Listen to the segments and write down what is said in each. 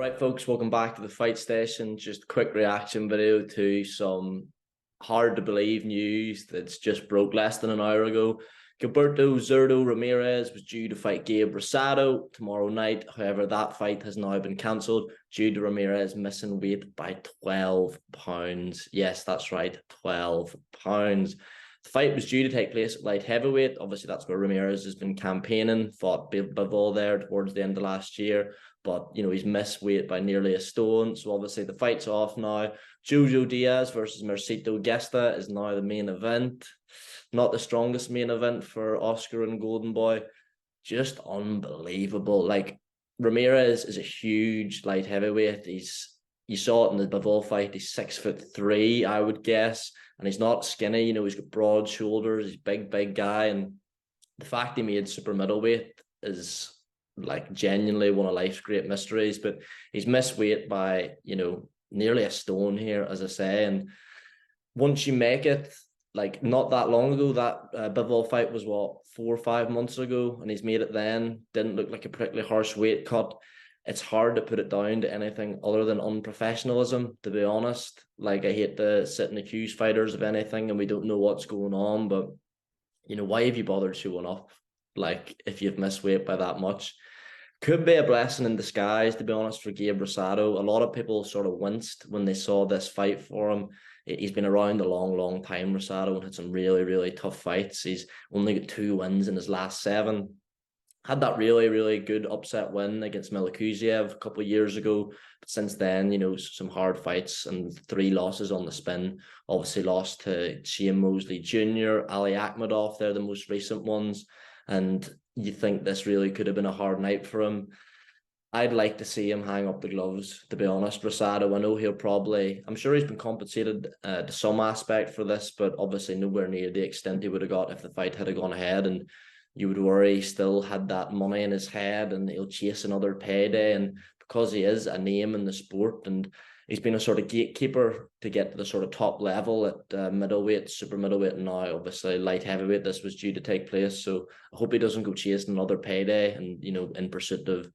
Right, folks, welcome back to the Fight Station. Just a quick reaction video to some hard to believe news that's just broke less than an hour ago. Gilberto Zurdo Ramirez was due to fight Gabe Rosado tomorrow night. However, that fight has now been cancelled due to Ramirez missing weight by 12 pounds. Yes, that's right, 12 pounds. The fight was due to take place at light heavyweight. Obviously, that's where Ramirez has been campaigning, fought Bivol there towards the end of last year. But, he's missed weight by nearly a stone. So, obviously, the fight's off now. Jojo Diaz versus Mercito Gesta is now the main event. Not the strongest main event for Oscar and Golden Boy. Just unbelievable. Like, Ramirez is a huge light heavyweight. You saw it in the Bivol fight. He's 6'3", I would guess. And he's not skinny. He's got broad shoulders. He's a big guy. And the fact he made super middleweight is like genuinely one of life's great mysteries. But he's missed weight by, nearly a stone here, as I say. And once you make it, like not that long ago, that Bivol fight was 4 or 5 months ago, and he's made it then. Didn't look like a particularly harsh weight cut. It's hard to put it down to anything other than unprofessionalism, to be honest. Like, I hate to sit and accuse fighters of anything and we don't know what's going on, but why have you bothered showing up? Like, if you've missed weight by that much, could be a blessing in disguise, to be honest, for Gabe Rosado. A lot of people sort of winced when they saw this fight for him. He's been around a long time, Rosado, and had some really tough fights. He's only got 2 wins in his last 7. Had that really good upset win against Milikuziev a couple of years ago. But since then, some hard fights and 3 losses on the spin. Obviously lost to Shane Mosley Jr., Ali Akhmedov, they're the most recent ones. And you think this really could have been a hard night for him. I'd like to see him hang up the gloves, to be honest. Rosado, I know I'm sure he's been compensated to some aspect for this, but obviously nowhere near the extent he would have got if the fight had gone ahead. And you would worry he still had that money in his head and he'll chase another payday. And because he is a name in the sport and he's been a sort of gatekeeper to get to the sort of top level at middleweight, super middleweight, and now obviously light heavyweight, this was due to take place. So I hope he doesn't go chasing another payday and, in pursuit of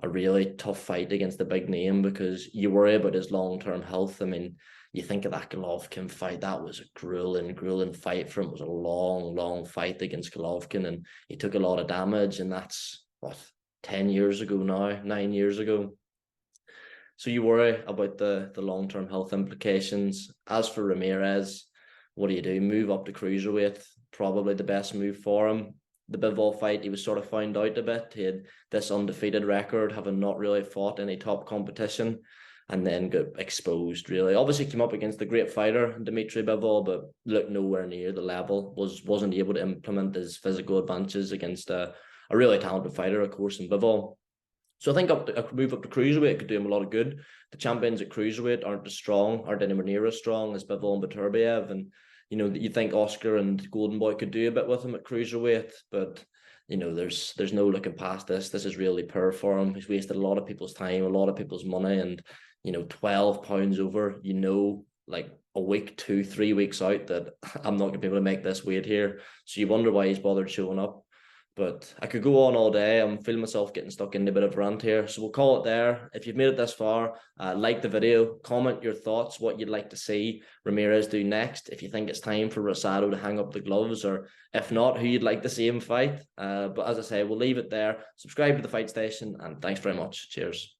a really tough fight against a big name, because you worry about his long-term health. I mean, you think of that Golovkin fight, that was a grueling fight for him. It was a long fight against Golovkin, and he took a lot of damage, and that's, 10 years ago now, 9 years ago. So you worry about the long-term health implications. As for Ramirez, what do? Move up to cruiserweight, probably the best move for him. The Bivol fight, he was sort of found out a bit. He had this undefeated record, having not really fought any top competition, and then got exposed, really. Obviously came up against a great fighter, Dmitry Bivol, but looked nowhere near the level. Wasn't able to implement his physical advantages against a really talented fighter, of course, in Bivol. So I think a move up to cruiserweight could do him a lot of good. The champions at cruiserweight aren't anywhere near as strong as Bivol and Beterbiev, and you think Oscar and Golden Boy could do a bit with him at cruiserweight, but there's no looking past this. This is really poor for him. He's wasted a lot of people's time, a lot of people's money, and 12 pounds over, like a week, 2-3 weeks out, that I'm not gonna be able to make this weight here. So you wonder why he's bothered showing up. But I could go on all day. I'm feeling myself getting stuck in a bit of a rant here. So we'll call it there. If you've made it this far, like the video, comment your thoughts, what you'd like to see Ramirez do next. If you think it's time for Rosado to hang up the gloves, or if not, who you'd like to see him fight. But as I say, we'll leave it there. Subscribe to the Fight Station, and thanks very much. Cheers.